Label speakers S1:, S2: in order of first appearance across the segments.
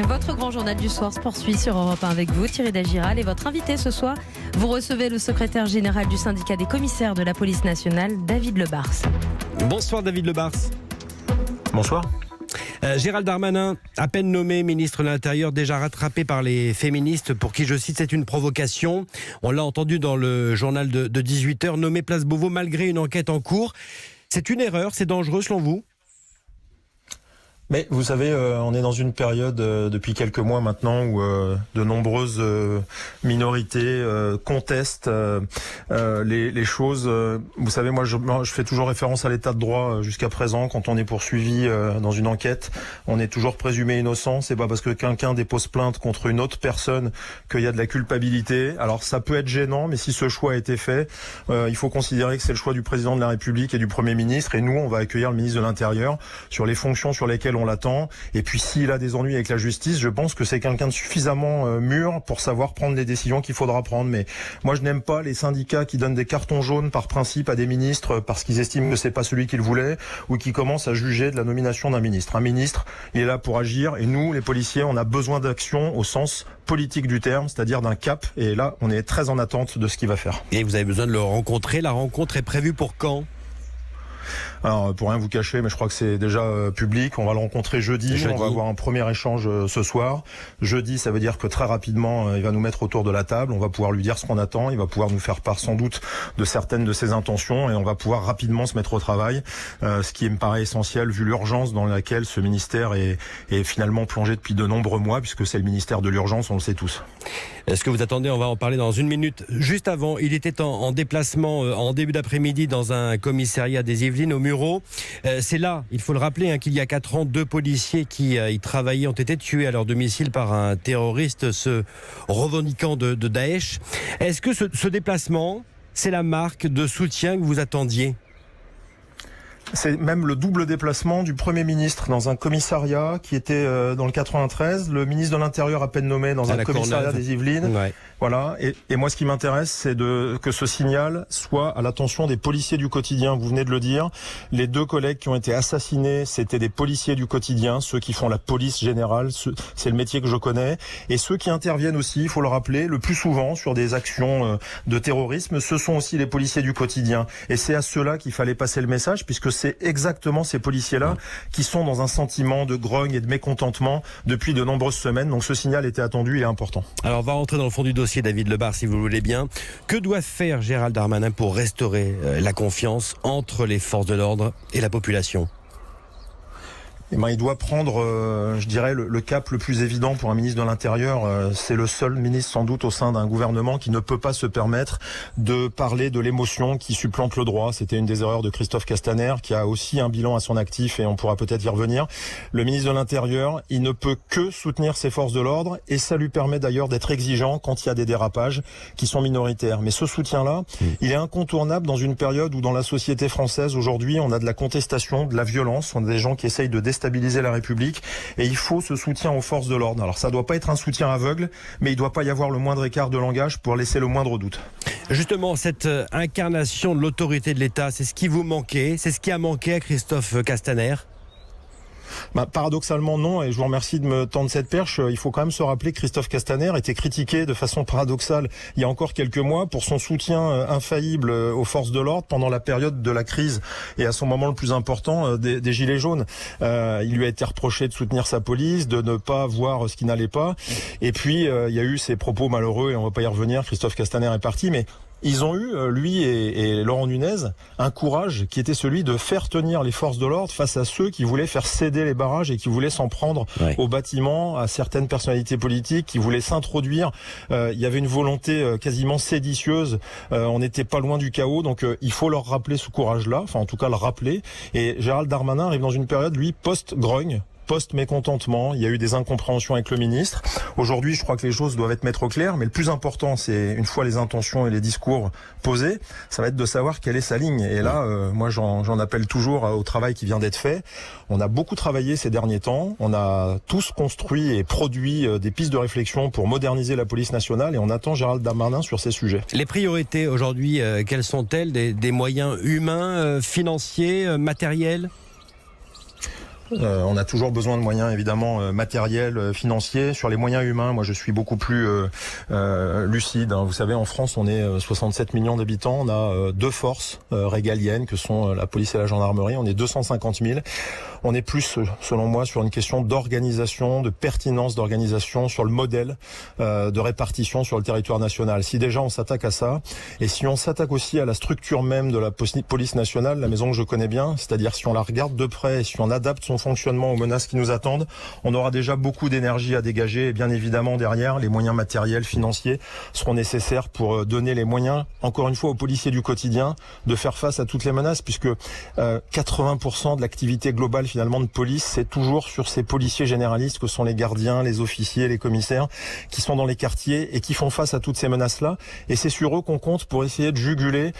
S1: Votre grand journal du soir se poursuit sur Europe 1 avec vous, Thierry Dagiral, et votre invité ce soir. Vous recevez le secrétaire général du syndicat des commissaires de la police nationale, David Lebars.
S2: Bonsoir David Lebars.
S3: Bonsoir.
S2: Gérald Darmanin, à peine nommé ministre de l'Intérieur, déjà rattrapé par les féministes pour qui, je cite, c'est une provocation. On l'a entendu dans le journal de 18h, nommé Place Beauvau malgré une enquête en cours. C'est une erreur, c'est dangereux selon vous ?
S3: Mais vous savez, on est dans une période depuis quelques mois maintenant où de nombreuses minorités contestent les choses. Vous savez, moi je fais toujours référence à l'état de droit jusqu'à présent. Quand on est poursuivi dans une enquête, on est toujours présumé innocent. C'est pas parce que quelqu'un dépose plainte contre une autre personne qu'il y a de la culpabilité. Alors ça peut être gênant, mais si ce choix a été fait, il faut considérer que c'est le choix du président de la République et du Premier ministre. Et nous, on va accueillir le ministre de l'Intérieur sur les fonctions sur lesquelles on l'attend. Et puis s'il a des ennuis avec la justice, je pense que c'est quelqu'un de suffisamment mûr pour savoir prendre les décisions qu'il faudra prendre. Mais moi je n'aime pas les syndicats qui donnent des cartons jaunes par principe à des ministres parce qu'ils estiment que c'est pas celui qu'ils voulaient, ou qui commencent à juger de la nomination d'un ministre. Un ministre, il est là pour agir, et nous, les policiers, on a besoin d'action au sens politique du terme, c'est-à-dire d'un cap. Et là, on est très en attente de ce qu'il va faire.
S2: Et vous avez besoin de le rencontrer. La rencontre est prévue pour quand ?
S3: Alors, pour rien vous cacher, mais je crois que c'est déjà public. On va le rencontrer jeudi. On va avoir un premier échange ce soir. Jeudi, ça veut dire que très rapidement, il va nous mettre autour de la table. On va pouvoir lui dire ce qu'on attend. Il va pouvoir nous faire part sans doute de certaines de ses intentions, et on va pouvoir rapidement se mettre au travail. Ce qui me paraît essentiel vu l'urgence dans laquelle ce ministère est finalement plongé depuis de nombreux mois, puisque c'est le ministère de l'urgence, on le sait tous.
S2: Est-ce que vous attendez ? On va en parler dans une minute. Juste avant, il était en déplacement en début d'après-midi dans un commissariat des Yvelines au Mureau. C'est là, il faut le rappeler, qu'il y a 4 ans, 2 policiers qui y travaillaient ont été tués à leur domicile par un terroriste se revendiquant de Daesh. Est-ce que ce déplacement, c'est la marque de soutien que vous attendiez ?
S3: C'est même le double déplacement du Premier ministre dans un commissariat qui était dans le 93, le ministre de l'Intérieur à peine nommé dans un commissariat des Yvelines. Ouais. Voilà. Et moi, ce qui m'intéresse, c'est que ce signal soit à l'attention des policiers du quotidien. Vous venez de le dire. Les 2 collègues qui ont été assassinés, c'était des policiers du quotidien, ceux qui font la police générale. C'est le métier que je connais. Et ceux qui interviennent aussi, il faut le rappeler, le plus souvent sur des actions de terrorisme, ce sont aussi les policiers du quotidien. Et c'est à ceux-là qu'il fallait passer le message, puisque c'est exactement ces policiers-là qui sont dans un sentiment de grogne et de mécontentement depuis de nombreuses semaines. Donc ce signal était attendu, il est important.
S2: Alors on va rentrer dans le fond du dossier, David Lebars, si vous voulez bien. Que doit faire Gérald Darmanin pour restaurer la confiance entre les forces de l'ordre et la population ?
S3: Il doit prendre, je dirais, le cap le plus évident pour un ministre de l'Intérieur. C'est le seul ministre, sans doute, au sein d'un gouvernement qui ne peut pas se permettre de parler de l'émotion qui supplante le droit. C'était une des erreurs de Christophe Castaner, qui a aussi un bilan à son actif, et on pourra peut-être y revenir. Le ministre de l'Intérieur, il ne peut que soutenir ses forces de l'ordre, et ça lui permet d'ailleurs d'être exigeant quand il y a des dérapages qui sont minoritaires. Mais ce soutien-là, il est incontournable dans une période où, dans la société française, aujourd'hui, on a de la contestation, de la violence, on a des gens qui essayent de déstabiliser la République, et il faut ce soutien aux forces de l'ordre. Alors ça doit pas être un soutien aveugle, mais il doit pas y avoir le moindre écart de langage pour laisser le moindre doute.
S2: Justement, cette incarnation de l'autorité de l'État, c'est ce qui vous manquait, c'est ce qui a manqué à Christophe Castaner ?
S3: Paradoxalement non, et je vous remercie de me tendre cette perche. Il faut quand même se rappeler que Christophe Castaner était critiqué de façon paradoxale il y a encore quelques mois pour son soutien infaillible aux forces de l'ordre pendant la période de la crise et à son moment le plus important des Gilets jaunes. Il lui a été reproché de soutenir sa police, de ne pas voir ce qui n'allait pas, et puis il y a eu ces propos malheureux, et on va pas y revenir. Christophe Castaner est parti, mais ils ont eu, lui et Laurent Nunez, un courage qui était celui de faire tenir les forces de l'ordre face à ceux qui voulaient faire céder les barrages et qui voulaient s'en prendre aux bâtiments, à certaines personnalités politiques, qui voulaient s'introduire. Il y avait une volonté quasiment séditieuse. On n'était pas loin du chaos, donc il faut leur rappeler ce courage-là, enfin en tout cas le rappeler. Et Gérald Darmanin arrive dans une période, lui, post-grogne, post-mécontentement. Il y a eu des incompréhensions avec le ministre. Aujourd'hui, je crois que les choses doivent être mettre au clair, mais le plus important, c'est, une fois les intentions et les discours posés, ça va être de savoir quelle est sa ligne. Et là, moi, j'en appelle toujours au travail qui vient d'être fait. On a beaucoup travaillé ces derniers temps. On a tous construit et produit des pistes de réflexion pour moderniser la police nationale, et on attend Gérald Darmanin sur ces sujets.
S2: Les priorités aujourd'hui, quelles sont-elles ? Des moyens humains, financiers, matériels ?
S3: On a toujours besoin de moyens évidemment matériels, financiers. Sur les moyens humains, moi je suis beaucoup plus lucide. Vous savez, en France, on est 67 millions d'habitants. On a deux forces régaliennes que sont la police et la gendarmerie. On est 250 000. On est plus, selon moi, sur une question d'organisation, de pertinence d'organisation, sur le modèle de répartition sur le territoire national. Si déjà on s'attaque à ça, et si on s'attaque aussi à la structure même de la police nationale, la maison que je connais bien, c'est-à-dire si on la regarde de près et si on adapte son fonctionnement aux menaces qui nous attendent, on aura déjà beaucoup d'énergie à dégager et bien évidemment derrière, les moyens matériels, financiers seront nécessaires pour donner les moyens, encore une fois, aux policiers du quotidien de faire face à toutes les menaces, puisque 80% de l'activité globale finalement de police, c'est toujours sur ces policiers généralistes que sont les gardiens, les officiers, les commissaires qui sont dans les quartiers et qui font face à toutes ces menaces-là. Et c'est sur eux qu'on compte pour essayer de juguler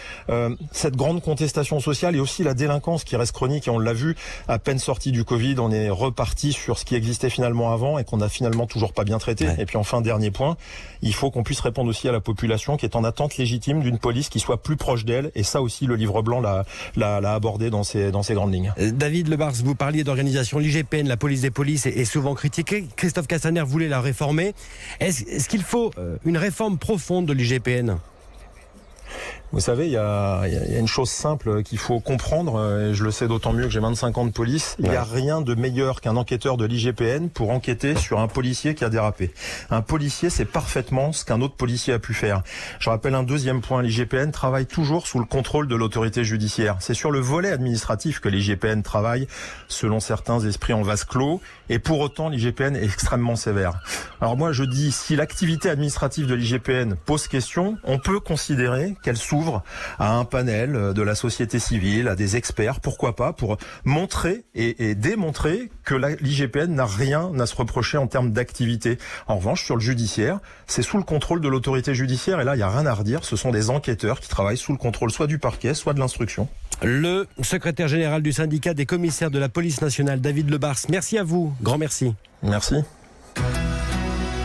S3: cette grande contestation sociale et aussi la délinquance qui reste chronique. Et on l'a vu, à peine sorti du Covid, on est reparti sur ce qui existait finalement avant et qu'on a finalement toujours pas bien traité. Ouais. Et puis enfin, dernier point, il faut qu'on puisse répondre aussi à la population qui est en attente légitime d'une police qui soit plus proche d'elle. Et ça aussi, le livre blanc l'a abordé dans ses grandes lignes.
S2: David Lebars, vous parliez d'organisation. L'IGPN, la police des polices, est souvent critiquée. Christophe Castaner voulait la réformer. Est-ce qu'il faut une réforme profonde de l'IGPN ?
S3: Vous savez, il y a une chose simple qu'il faut comprendre, et je le sais d'autant mieux que j'ai 25 ans de police. Il n'y a rien de meilleur qu'un enquêteur de l'IGPN pour enquêter sur un policier qui a dérapé. Un policier, c'est parfaitement ce qu'un autre policier a pu faire. Je rappelle un deuxième point, l'IGPN travaille toujours sous le contrôle de l'autorité judiciaire. C'est sur le volet administratif que l'IGPN travaille, selon certains esprits en vase clos, et pour autant l'IGPN est extrêmement sévère. Alors moi je dis, si l'activité administrative de l'IGPN pose question, on peut considérer qu'elle s'ouvre à un panel de la société civile, à des experts, pourquoi pas, pour montrer et démontrer que l'IGPN n'a rien à se reprocher en termes d'activité. En revanche, sur le judiciaire, c'est sous le contrôle de l'autorité judiciaire, et là, il n'y a rien à redire, ce sont des enquêteurs qui travaillent sous le contrôle soit du parquet, soit de l'instruction.
S2: Le secrétaire général du syndicat des commissaires de la police nationale, David Lebars, merci à vous, grand merci.
S3: Merci.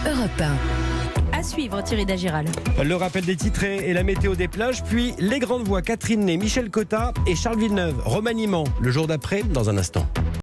S1: Europe 1. À suivre, Thierry Dagiral.
S2: Le rappel des titrés et la météo des plages, puis les grandes voix Catherine Ney, Michel Cotta et Charles Villeneuve. Remaniement le jour d'après, dans un instant.